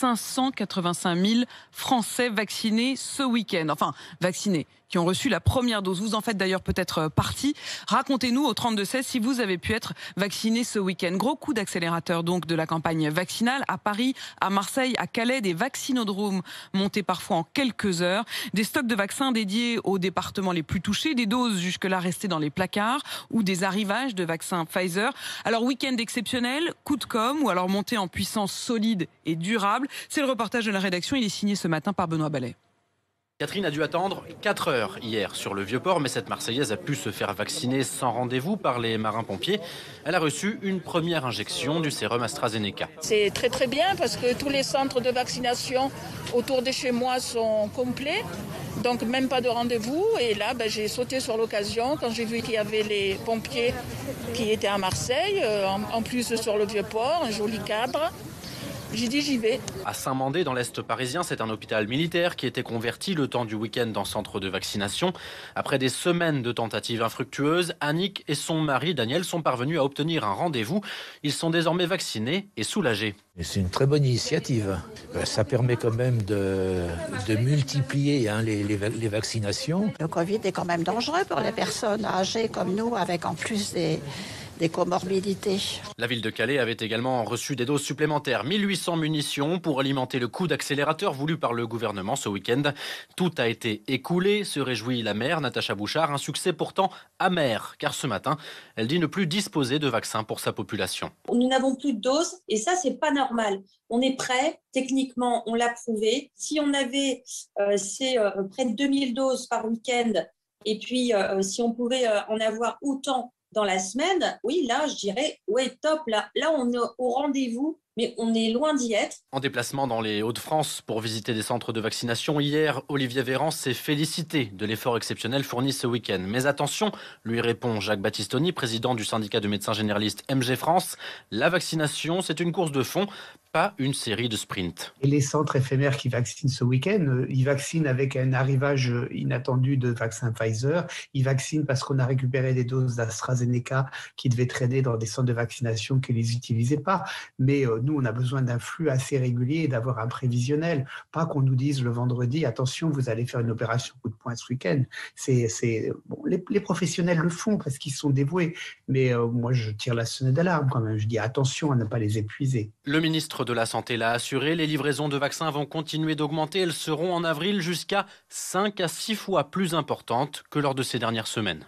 585 000 Français vaccinés ce week-end. Enfin, vaccinés, qui ont reçu la première dose. Vous en faites d'ailleurs peut-être partie. Racontez-nous au 32-16 si vous avez pu être vacciné ce week-end. Gros coup d'accélérateur donc de la campagne vaccinale à Paris, à Marseille, à Calais, des vaccinodromes montés parfois en quelques heures, des stocks de vaccins dédiés aux départements les plus touchés, des doses jusque-là restées dans les placards ou des arrivages de vaccins Pfizer. Alors week-end exceptionnel, coup de com' ou alors montée en puissance solide et durable. C'est le reportage de la rédaction, il est signé ce matin par Benoît Ballet. Catherine a dû attendre 4 heures hier sur le Vieux-Port, mais cette Marseillaise a pu se faire vacciner sans rendez-vous par les marins-pompiers. Elle a reçu une première injection du sérum AstraZeneca. C'est très très bien parce que tous les centres de vaccination autour de chez moi sont complets, donc même pas de rendez-vous. Et là, j'ai sauté sur l'occasion quand j'ai vu qu'il y avait les pompiers qui étaient à Marseille, en plus sur le Vieux-Port, un joli cadre. J'ai dit j'y vais. À Saint-Mandé, dans l'Est parisien, c'est un hôpital militaire qui était converti le temps du week-end en centre de vaccination. Après des semaines de tentatives infructueuses, Annick et son mari Daniel sont parvenus à obtenir un rendez-vous. Ils sont désormais vaccinés et soulagés. C'est une très bonne initiative. Ça permet quand même de multiplier les vaccinations. Le Covid est quand même dangereux pour les personnes âgées comme nous, avec en plus des comorbidités. La ville de Calais avait également reçu des doses supplémentaires, 1800 munitions pour alimenter le coup d'accélérateur voulu par le gouvernement ce week-end. Tout a été écoulé, se réjouit la maire Natacha Bouchard, un succès pourtant amer, car ce matin, elle dit ne plus disposer de vaccins pour sa population. Nous n'avons plus de doses et ça, c'est pas normal. On est prêt, techniquement, on l'a prouvé. Si on avait près de 2000 doses par week-end et puis si on pouvait en avoir autant dans la semaine, oui, là, je dirais, ouais, top, là, on est au rendez-vous, mais on est loin d'y être. En déplacement dans les Hauts-de-France pour visiter des centres de vaccination, hier, Olivier Véran s'est félicité de l'effort exceptionnel fourni ce week-end. Mais attention, lui répond Jacques Battistoni, président du syndicat de médecins généralistes MG France, la vaccination, c'est une course de fond, pas une série de sprints. Et les centres éphémères qui vaccinent ce week-end, ils vaccinent avec un arrivage inattendu de vaccins Pfizer. Ils vaccinent parce qu'on a récupéré des doses d'AstraZeneca qui devaient traîner dans des centres de vaccination qui ne les utilisaient pas. Mais nous, on a besoin d'un flux assez régulier et d'avoir un prévisionnel. Pas qu'on nous dise le vendredi, attention, vous allez faire une opération coup de poing ce week-end. Bon, les professionnels le font parce qu'ils sont dévoués. Mais moi, je tire la sonnette d'alarme quand même. Je dis attention à ne pas les épuiser. Le ministre de la Santé l'a assuré, les livraisons de vaccins vont continuer d'augmenter. Elles seront en avril jusqu'à 5 à 6 fois plus importantes que lors de ces dernières semaines.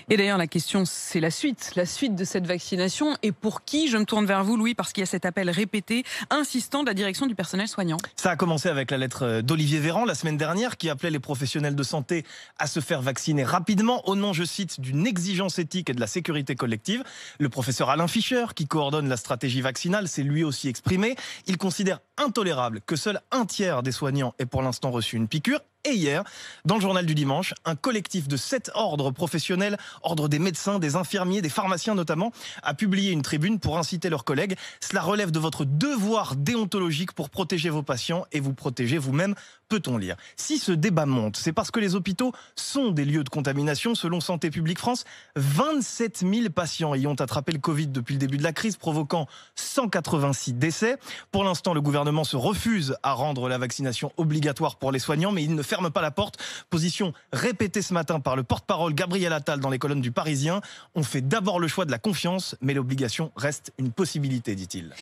Et d'ailleurs, la question, c'est la suite de cette vaccination. Et pour qui? Je me tourne vers vous, Louis, parce qu'il y a cet appel répété, insistant de la direction du personnel soignant. Ça a commencé avec la lettre d'Olivier Véran la semaine dernière, qui appelait les professionnels de santé à se faire vacciner rapidement, au nom, je cite, d'une exigence éthique et de la sécurité collective. Le professeur Alain Fischer, qui coordonne la stratégie vaccinale, s'est lui aussi exprimé. Il considère intolérable que seul un tiers des soignants ait pour l'instant reçu une piqûre. Et hier, dans le journal du dimanche, un collectif de 7 ordres professionnels, ordre des médecins, des infirmiers, des pharmaciens notamment, a publié une tribune pour inciter leurs collègues. Cela relève de votre devoir déontologique pour protéger vos patients et vous protéger vous-même, peut-on lire. Si ce débat monte, c'est parce que les hôpitaux sont des lieux de contamination. Selon Santé publique France, 27 000 patients y ont attrapé le Covid depuis le début de la crise, provoquant 186 décès. Pour l'instant, le gouvernement se refuse à rendre la vaccination obligatoire pour les soignants, mais il ne ferme pas la porte. Position répétée ce matin par le porte-parole Gabriel Attal dans les colonnes du Parisien. On fait d'abord le choix de la confiance, mais l'obligation reste une possibilité, dit-il.